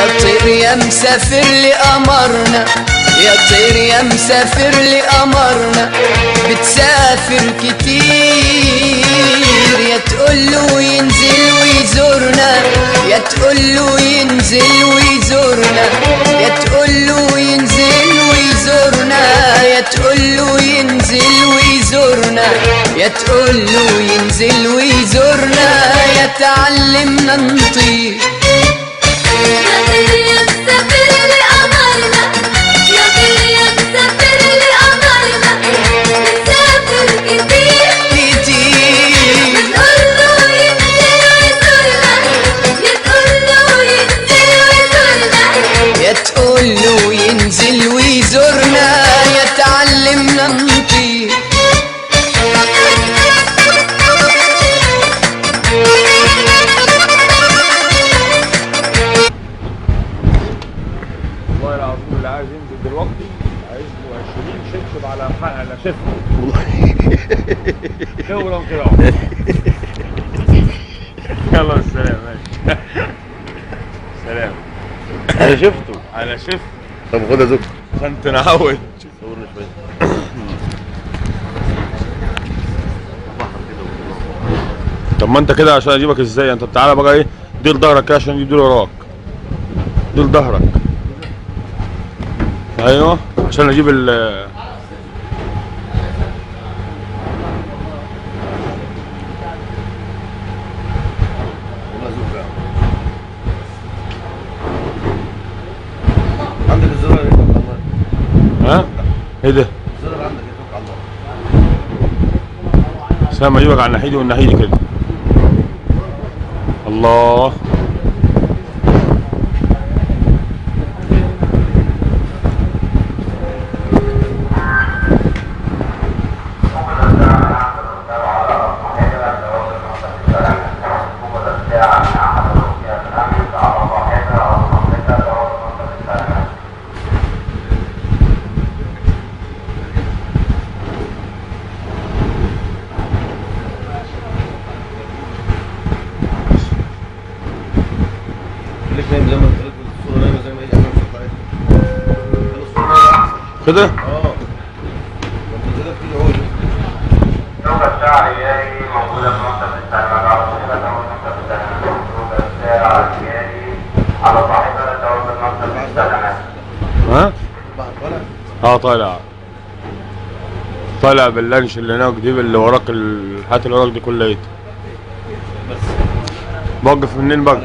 يا طير يا مسافر لقمرنا، يا طير يا مسافر لقمرنا، بتسافر كتير، يا تقوله ينزل ويزورنا، يا تقوله ينزل ويزورنا، يا تقوله ينزل ويزورنا، يا تقوله ينزل ويزورنا، يا تقوله ينزل ويزورنا، يا تعلمنا نطير. يا طير يا مسافر لقمرنا، يا طير يا مسافر لقمرنا، بتسافر كتير كتير، بتقوله ينزل ويزورنا، يا تقوله ينزل ويزورنا، يا تقوله ينزل ويزورنا، يا تعلمنا نطير. والله العظيم اللي عايز ينزل دلوقتي عايز له 20 شبشب على شفه خبرة كده. يلا السلام ماشي. سلام. انا شفته. انا شفت. طب خد يا زوج عشان تنعود. صورني شويه. طب ما انت كده عشان اجيبك ازاي؟ انت تعالى بقى ايه، دير ظهرك كده عشان يجيب وراك. دير ظهرك. ايوه عشان اجيب ال عندك الزرار يتوكل على الله. ها؟ ايه ده؟ الزرار عندك يتوكل على الله. سام اجيبك على الناحية دي والناحية دي كده. الله. خليك نايم زي ما انت قلت، الصوره نايمه زي ما هي، احنا مش هنطلعها. الصوره نايمه احسن. كده؟ وانت كده بتيجي عوج. نوبة الساعة الرجالي موجودة في مكتب التعليمات على صاحبة أول مكتب التعليمات. نوبة الساعة الرجالي على صاحبة أول مكتب التعليمات. ها؟ بعد طالع. طالع. طالع باللانش اللي هناك دي اللي وراك الحاجات اللي وراك دي كلها. بس بوقف منين بقى؟